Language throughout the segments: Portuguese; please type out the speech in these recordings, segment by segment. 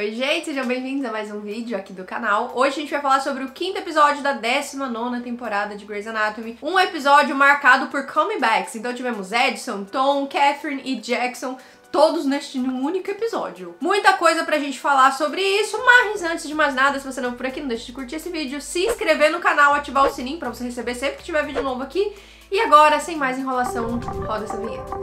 Oi gente, sejam bem-vindos a mais um vídeo aqui do canal. Hoje a gente vai falar sobre o 5º episódio da 19ª temporada de Grey's Anatomy. Um episódio marcado por comebacks. Então tivemos Edson, Tom, Catherine e Jackson, todos neste único episódio. Muita coisa pra gente falar sobre isso, mas antes de mais nada, se você não é por aqui, não deixe de curtir esse vídeo, se inscrever no canal, ativar o sininho pra você receber sempre que tiver vídeo novo aqui. E agora, sem mais enrolação, roda essa vinheta.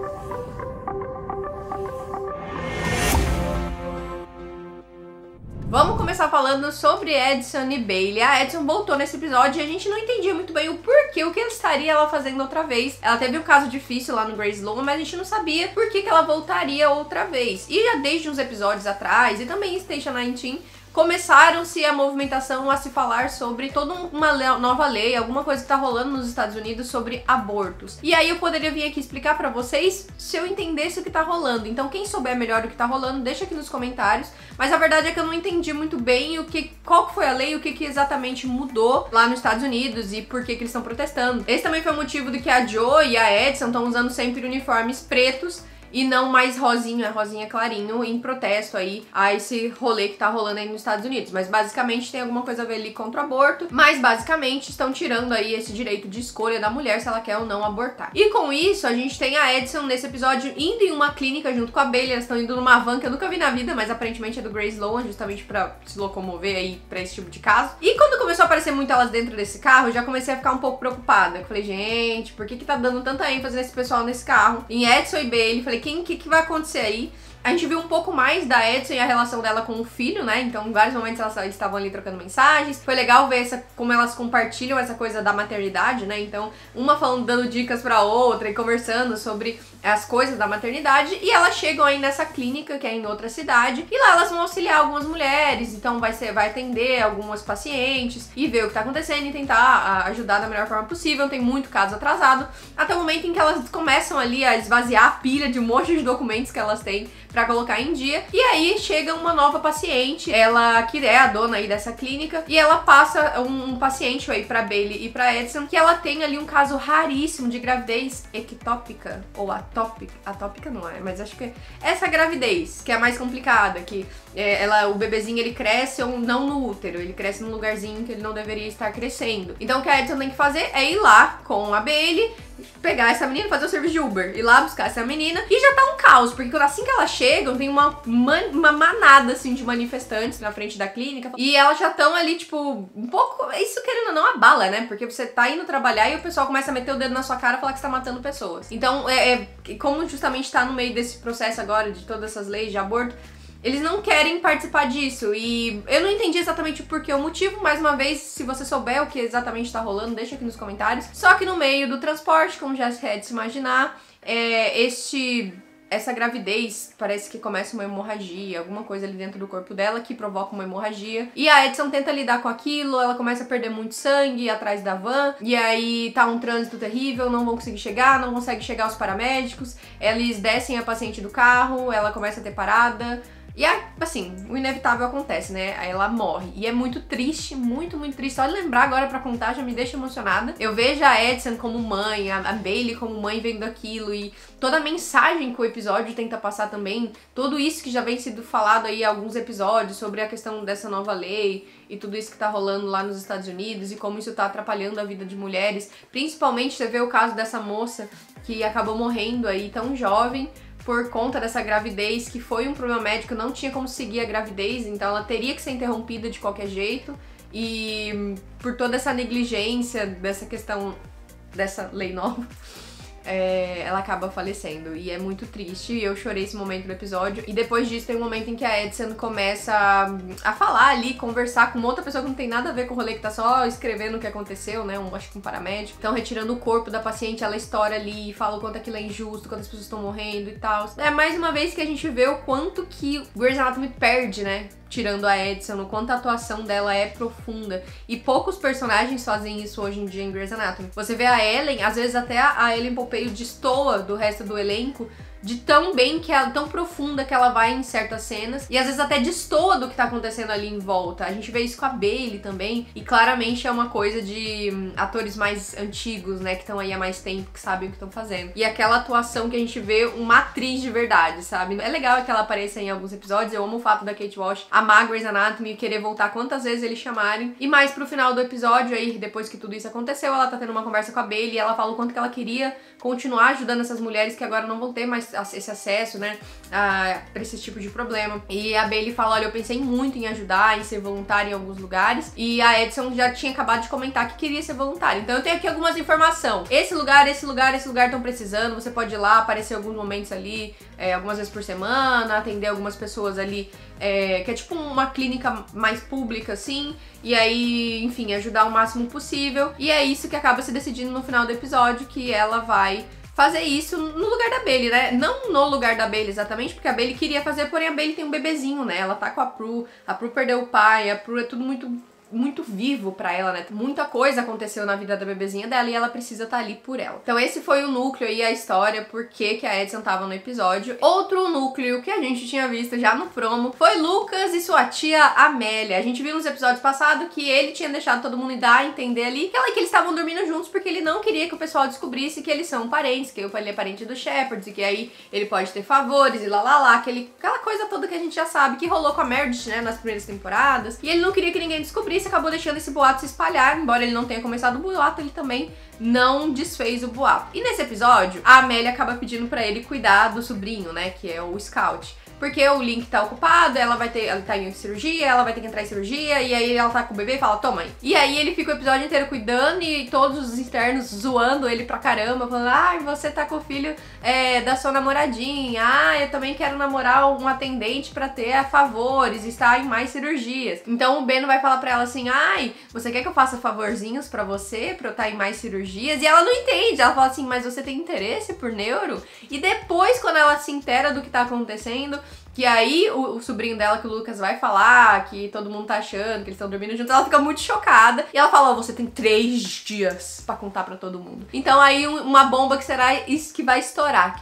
Vamos começar falando sobre Edson e Bailey. A Edson voltou nesse episódio e a gente não entendia muito bem o porquê, o que estaria ela fazendo outra vez. Ela teve um caso difícil lá no Grey's Loan, mas a gente não sabia por que ela voltaria outra vez. E já desde uns episódios atrás, e também em Station 19, começaram-se a movimentação a se falar sobre toda uma nova lei, alguma coisa que tá rolando nos Estados Unidos sobre abortos. E aí eu poderia vir aqui explicar pra vocês se eu entendesse o que tá rolando. Então quem souber melhor o que tá rolando, deixa aqui nos comentários. Mas a verdade é que eu não entendi muito bem qual foi a lei, o que exatamente mudou lá nos Estados Unidos e por que eles estão protestando. Esse também foi o motivo de que a Jo e a Edson estão usando sempre uniformes pretos e não mais rosinha clarinho, em protesto aí a esse rolê que tá rolando aí nos Estados Unidos. Mas basicamente tem alguma coisa a ver ali contra o aborto, mas basicamente estão tirando aí esse direito de escolha da mulher se ela quer ou não abortar. E com isso, a gente tem a Edson nesse episódio indo em uma clínica junto com a Bailey. Elas estão indo numa van que eu nunca vi na vida, mas aparentemente é do Grey's Loan, justamente pra se locomover aí pra esse tipo de caso. E quando começou a aparecer muito elas dentro desse carro, eu já comecei a ficar um pouco preocupada. Eu falei, gente, por que tá dando tanta ênfase nesse pessoal nesse carro? Em Edson e Bailey, falei, o que vai acontecer aí? A gente viu um pouco mais da Edson e a relação dela com o filho, né? Então, em vários momentos elas estavam ali trocando mensagens. Foi legal ver como elas compartilham essa coisa da maternidade, né? Então, uma falando, dando dicas pra outra e conversando sobre as coisas da maternidade. E elas chegam aí nessa clínica, que é em outra cidade. E lá elas vão auxiliar algumas mulheres. Então, vai atender algumas pacientes e ver o que tá acontecendo e tentar ajudar da melhor forma possível. Tem muito caso atrasado. Até o momento em que elas começam ali a esvaziar a pilha de um monte de documentos que elas têm pra colocar em dia. E aí chega uma nova paciente, ela que é a dona aí dessa clínica, e ela passa um paciente aí pra Bailey e pra Edson, que ela tem ali um caso raríssimo de gravidez ectópica, ou atópica não é, mas acho que é essa gravidez, que é a mais complicada, que o bebezinho ele cresce ou não no útero, ele cresce num lugarzinho que ele não deveria estar crescendo. Então o que a Edson tem que fazer é ir lá com a Bailey, pegar essa menina, fazer o serviço de Uber, ir lá buscar essa menina, e já tá um caos, porque assim que elas chegam, tem uma manada, assim, de manifestantes na frente da clínica, e elas já estão ali, tipo, um pouco, isso querendo ou não abala, né, porque você tá indo trabalhar e o pessoal começa a meter o dedo na sua cara e falar que você tá matando pessoas. Então, como justamente tá no meio desse processo agora, de todas essas leis de aborto, eles não querem participar disso, e eu não entendi exatamente o porquê, o motivo. Mais uma vez, se você souber o que exatamente tá rolando, deixa aqui nos comentários. Só que no meio do transporte, como já é de se imaginar, essa gravidez parece que começa uma hemorragia, alguma coisa ali dentro do corpo dela que provoca uma hemorragia. E a Edson tenta lidar com aquilo, ela começa a perder muito sangue atrás da van, e aí tá um trânsito terrível, não vão conseguir chegar, não conseguem chegar os paramédicos, eles descem a paciente do carro, ela começa a ter parada. E assim, o inevitável acontece, né? Aí ela morre. E é muito triste, muito, muito triste. Só de lembrar agora pra contar já me deixa emocionada. Eu vejo a Edson como mãe, a Bailey como mãe vendo aquilo, e toda a mensagem que o episódio tenta passar também, tudo isso que já vem sido falado aí em alguns episódios sobre a questão dessa nova lei e tudo isso que tá rolando lá nos Estados Unidos e como isso tá atrapalhando a vida de mulheres. Principalmente você vê o caso dessa moça que acabou morrendo aí tão jovem por conta dessa gravidez, que foi um problema médico, não tinha como seguir a gravidez, então ela teria que ser interrompida de qualquer jeito, e por toda essa negligência dessa questão dessa lei nova, ela acaba falecendo, e é muito triste. Eu chorei esse momento do episódio, e depois disso tem um momento em que a Edson começa a falar ali, conversar com uma outra pessoa que não tem nada a ver com o rolê, que tá só escrevendo o que aconteceu, né, acho que um paramédico. Então retirando o corpo da paciente, ela estoura ali, fala o quanto aquilo é injusto, quantas pessoas estão morrendo e tal. É mais uma vez que a gente vê o quanto que Grey's Anatomy perde, né, tirando a Edson, o quanto a atuação dela é profunda. E poucos personagens fazem isso hoje em dia em Grey's Anatomy. Você vê a Ellen, às vezes até a Ellen Pompeo destoa do resto do elenco, de tão bem que ela, tão profunda que ela vai em certas cenas, e às vezes até destoa do que tá acontecendo ali em volta. A gente vê isso com a Bailey também, e claramente é uma coisa de atores mais antigos, né, que estão aí há mais tempo, que sabem o que estão fazendo. E aquela atuação que a gente vê uma atriz de verdade, sabe? É legal que ela apareça em alguns episódios, eu amo o fato da Kate Walsh amar Grey's Anatomy e querer voltar quantas vezes eles chamarem. E mais pro final do episódio aí, depois que tudo isso aconteceu, ela tá tendo uma conversa com a Bailey e ela fala o quanto que ela queria continuar ajudando essas mulheres que agora não vão ter mais esse acesso, né, pra esse tipo de problema. E a Bailey fala, olha, eu pensei muito em ajudar, em ser voluntária em alguns lugares, e a Edison já tinha acabado de comentar que queria ser voluntária. Então eu tenho aqui algumas informações. Esse lugar estão precisando, você pode ir lá, aparecer alguns momentos ali, algumas vezes por semana, atender algumas pessoas ali, que é tipo uma clínica mais pública, assim, e aí, enfim, ajudar o máximo possível. E é isso que acaba se decidindo no final do episódio, que ela vai fazer isso no lugar da Bailey, né? Não no lugar da Bailey exatamente, porque a Bailey queria fazer, porém a Bailey tem um bebezinho, né? Ela tá com a Prue perdeu o pai, a Prue é tudo muito vivo pra ela, né? Muita coisa aconteceu na vida da bebezinha dela e ela precisa estar ali por ela. Então esse foi o núcleo e a história, por que a Edison tava no episódio. Outro núcleo que a gente tinha visto já no promo foi Lucas e sua tia Amélia. A gente viu nos episódios passados que ele tinha deixado todo mundo dar a entender ali que eles estavam dormindo juntos porque ele não queria que o pessoal descobrisse que eles são parentes, que ele é parente do Shepard e que aí ele pode ter favores e aquela coisa toda que a gente já sabe que rolou com a Meredith, né, nas primeiras temporadas. E ele não queria que ninguém descobrisse, acabou deixando esse boato se espalhar, embora ele não tenha começado o boato, ele também não desfez o boato. E nesse episódio, a Amélia acaba pedindo pra ele cuidar do sobrinho, né, que é o Scout. Porque o Link tá ocupado, ela tá em cirurgia, ela vai ter que entrar em cirurgia, e aí ela tá com o bebê e fala, toma aí. E aí ele fica o episódio inteiro cuidando e todos os internos zoando ele pra caramba, falando, ai, você tá com o filho da sua namoradinha, eu também quero namorar um atendente pra ter favores e estar em mais cirurgias. Então o Beno vai falar pra ela assim, ai, você quer que eu faça favorzinhos pra você, pra eu estar em mais cirurgias? E ela não entende, ela fala assim, mas você tem interesse por neuro? E depois, quando ela se intera do que tá acontecendo, que aí o sobrinho dela, que o Lucas vai falar, que todo mundo tá achando que eles estão dormindo juntos, ela fica muito chocada. E ela fala, você tem 3 dias pra contar pra todo mundo. Então aí uma bomba que será isso que vai estourar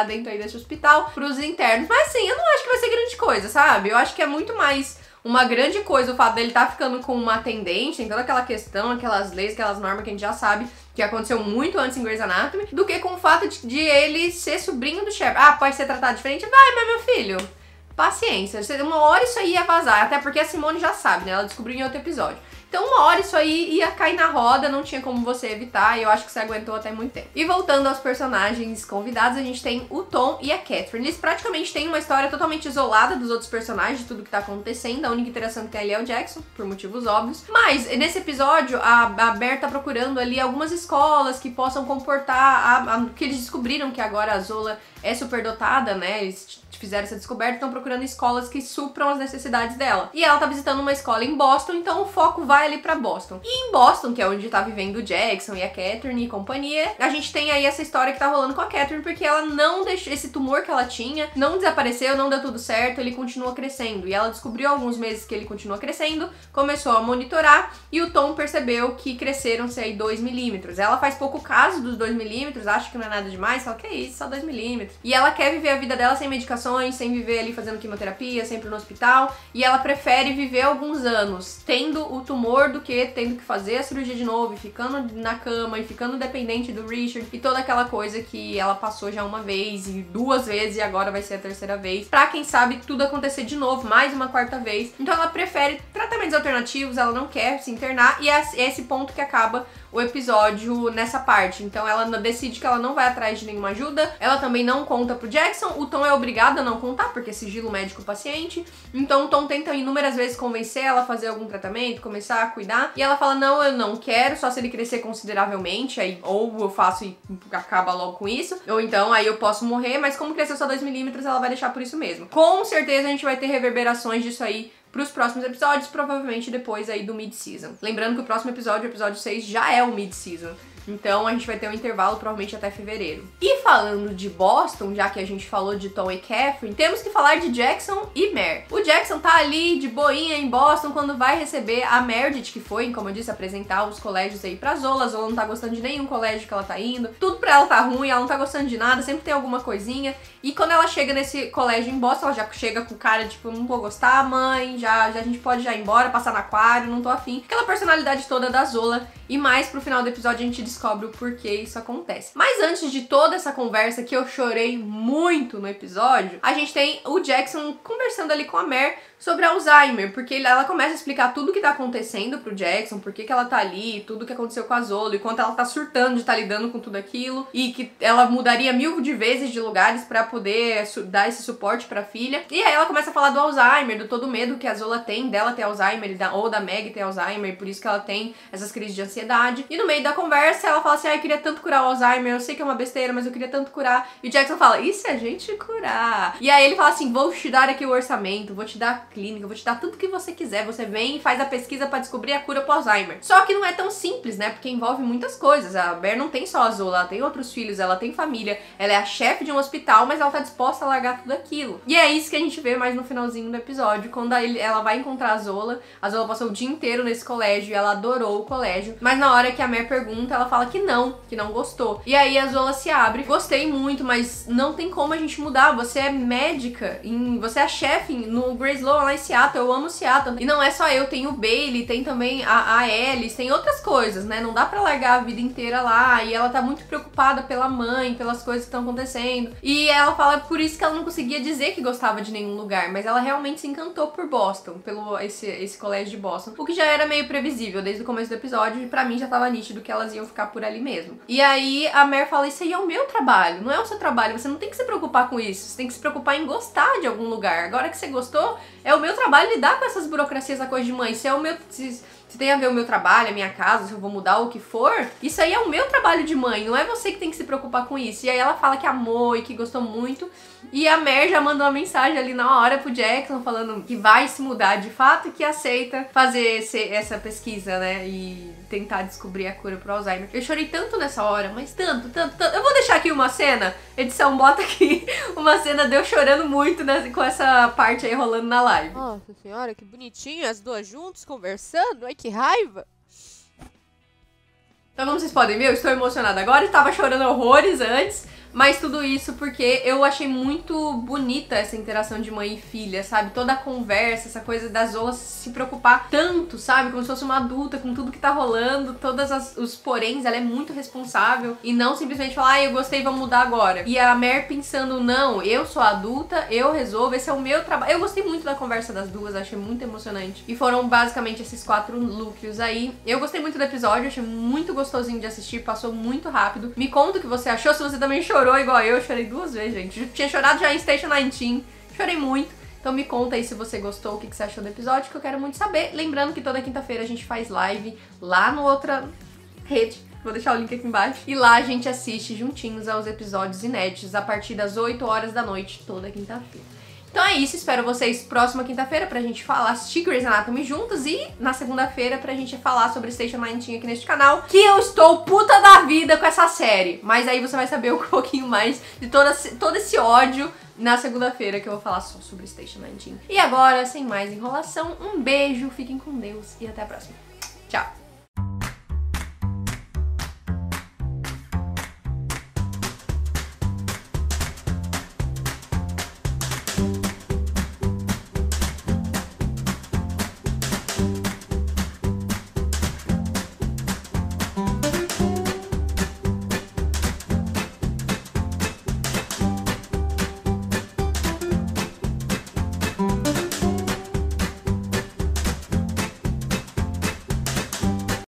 dentro aí desse hospital pros internos. Mas assim, eu não acho que vai ser grande coisa, sabe? Eu acho que é muito mais uma grande coisa o fato dele tá ficando com uma atendente, tem toda aquela questão, aquelas leis, aquelas normas que a gente já sabe que aconteceu muito antes em Grey's Anatomy, do que com o fato de ele ser sobrinho do Shepard. Pode ser tratado diferente? Vai, mas meu filho, paciência. Uma hora isso aí ia vazar, até porque a Simone já sabe, né? Ela descobriu em outro episódio. Então uma hora isso aí ia cair na roda, não tinha como você evitar, e eu acho que você aguentou até muito tempo. E voltando aos personagens convidados, a gente tem o Tom e a Catherine. Eles praticamente têm uma história totalmente isolada dos outros personagens, de tudo que tá acontecendo. A única interação que tem ali é o Jackson, por motivos óbvios. Mas, nesse episódio, a Bear tá procurando ali algumas escolas que possam comportar que eles descobriram que agora a Zola é superdotada, né? Eles fizeram essa descoberta, estão procurando escolas que supram as necessidades dela. E ela tá visitando uma escola em Boston, então o foco vai ali pra Boston. E em Boston, que é onde tá vivendo o Jackson e a Catherine e companhia, a gente tem aí essa história que tá rolando com a Catherine, porque ela não deixou, esse tumor que ela tinha, não desapareceu, não deu tudo certo, ele continua crescendo. E ela descobriu há alguns meses que ele continua crescendo, começou a monitorar, e o Tom percebeu que cresceram-se aí 2 milímetros. Ela faz pouco caso dos 2 milímetros, acha que não é nada demais, fala, que é isso, só 2 milímetros. E ela quer viver a vida dela sem medicações, sem viver ali fazendo quimioterapia, sempre no hospital, e ela prefere viver alguns anos tendo o tumor do que tendo que fazer a cirurgia de novo, e ficando na cama, e ficando dependente do Richard, e toda aquela coisa que ela passou já uma vez, e 2 vezes, e agora vai ser a 3ª vez, pra quem sabe tudo acontecer de novo, mais uma 4ª vez. Então ela prefere tratamentos alternativos, ela não quer se internar, e é esse ponto que acaba o episódio nessa parte. Então ela decide que ela não vai atrás de nenhuma ajuda, ela também não conta pro Jackson, o Tom é obrigado a não contar, porque é sigilo médico-paciente, então o Tom tenta inúmeras vezes convencer ela a fazer algum tratamento, começar a cuidar, e ela fala, não, eu não quero, só se ele crescer consideravelmente, aí ou eu faço e acaba logo com isso, ou então aí eu posso morrer, mas como cresceu só 2 milímetros, ela vai deixar por isso mesmo. Com certeza a gente vai ter reverberações disso aí pros próximos episódios, provavelmente depois aí do mid-season. Lembrando que o próximo episódio, o episódio 6, já é o mid-season. Então a gente vai ter um intervalo provavelmente até fevereiro. E falando de Boston, já que a gente falou de Tom e Catherine, temos que falar de Jackson e Mare. O Jackson tá ali de boinha em Boston quando vai receber a Meredith, que foi, como eu disse, apresentar os colégios aí pra Zola. A Zola não tá gostando de nenhum colégio que ela tá indo. Tudo pra ela tá ruim, ela não tá gostando de nada, sempre tem alguma coisinha. E quando ela chega nesse colégio em Boston, ela já chega com o cara, tipo, não vou gostar, mãe, já a gente pode já ir embora, passar no aquário, não tô afim. Aquela personalidade toda da Zola. E mais pro final do episódio a gente descobre o porquê isso acontece. Mas antes de toda essa conversa, que eu chorei muito no episódio, a gente tem o Jackson conversando ali com a Mare sobre Alzheimer, porque ela começa a explicar tudo o que tá acontecendo pro Jackson, por que ela tá ali, tudo o que aconteceu com a Zola, e quanto ela tá surtando de estar lidando com tudo aquilo, e que ela mudaria 1000 de vezes de lugares pra poder dar esse suporte pra filha. E aí ela começa a falar do Alzheimer, do todo medo que a Zola tem dela ter Alzheimer, ou da Meg ter Alzheimer, por isso que ela tem essas crises de ansiedade. E no meio da conversa ela fala assim, eu queria tanto curar o Alzheimer, eu sei que é uma besteira, mas eu queria tanto curar. E o Jackson fala, e se a gente curar? E aí ele fala assim, vou te dar aqui o orçamento, vou te dar a clínica, vou te dar tudo que você quiser, você vem e faz a pesquisa pra descobrir a cura pro Alzheimer. Só que não é tão simples, né, porque envolve muitas coisas. A Mare não tem só a Zola, ela tem outros filhos, ela tem família, ela é a chefe de um hospital, mas ela tá disposta a largar tudo aquilo. E é isso que a gente vê mais no finalzinho do episódio, quando ela vai encontrar a Zola passou o dia inteiro nesse colégio e ela adorou o colégio, mas na hora que a Mare pergunta, ela fala que não gostou. E aí a Zola se abre, gostei muito, mas não tem como a gente mudar, você é médica, você é a chefe no Grey Sloan lá em Seattle, eu amo Seattle. E não é só eu, tem o Bailey, tem também a Alice, tem outras coisas, né? Não dá pra largar a vida inteira lá, e ela tá muito preocupada pela mãe, pelas coisas que estão acontecendo. E ela fala por isso que ela não conseguia dizer que gostava de nenhum lugar, mas ela realmente se encantou por Boston, pelo esse colégio de Boston, o que já era meio previsível desde o começo do episódio, e pra mim já tava nítido que elas iam ficar por ali mesmo. E aí a Mare fala, isso aí é o meu trabalho, não é o seu trabalho, você não tem que se preocupar com isso, você tem que se preocupar em gostar de algum lugar. Agora que você gostou, é o meu trabalho lidar com essas burocracias da coisa de mãe. Se é o meu... Se tem a ver o meu trabalho, a minha casa, se eu vou mudar ou o que for, isso aí é o meu trabalho de mãe, não é você que tem que se preocupar com isso. E aí ela fala que amou e que gostou muito. E a Mare já mandou uma mensagem ali na hora pro Jackson falando que vai se mudar de fato e que aceita fazer essa pesquisa, né? E tentar descobrir a cura pro Alzheimer. Eu chorei tanto nessa hora, mas tanto. Eu vou deixar aqui uma cena, edição, bota aqui uma cena de eu chorando muito, né, com essa parte aí rolando na live. Nossa senhora, que bonitinho, as duas juntas conversando, ai que raiva. Então como vocês podem ver, eu estou emocionada agora, estava chorando horrores antes, mas tudo isso porque eu achei muito bonita essa interação de mãe e filha, sabe? Toda a conversa, essa coisa da Zola se preocupar tanto, sabe? Como se fosse uma adulta com tudo que tá rolando, todos os poréns, ela é muito responsável e não simplesmente falar, eu gostei, vamos mudar agora. E a Mare pensando, não, eu sou adulta, eu resolvo, esse é o meu trabalho. Eu gostei muito da conversa das duas, achei muito emocionante. E foram basicamente esses 4 núcleos aí. Eu gostei muito do episódio, achei muito gostosinho de assistir, passou muito rápido. Me conta o que você achou, se você também chorou igual eu chorei 2 vezes, gente. Eu tinha chorado já em Station 19, chorei muito. Então me conta aí se você gostou, o que você achou do episódio, que eu quero muito saber. Lembrando que toda quinta-feira a gente faz live lá no outra rede. Vou deixar o link aqui embaixo. E lá a gente assiste juntinhos aos episódios inéditos a partir das 8 horas da noite, toda quinta-feira. Então é isso, espero vocês próxima quinta-feira pra gente falar, assistir Grey's Anatomy juntos e na segunda-feira pra gente falar sobre Station 19 aqui neste canal, que eu estou puta da vida com essa série. Mas aí você vai saber um pouquinho mais de todo esse ódio na segunda-feira que eu vou falar só sobre Station 19. E agora, sem mais enrolação, um beijo, fiquem com Deus e até a próxima. Tchau!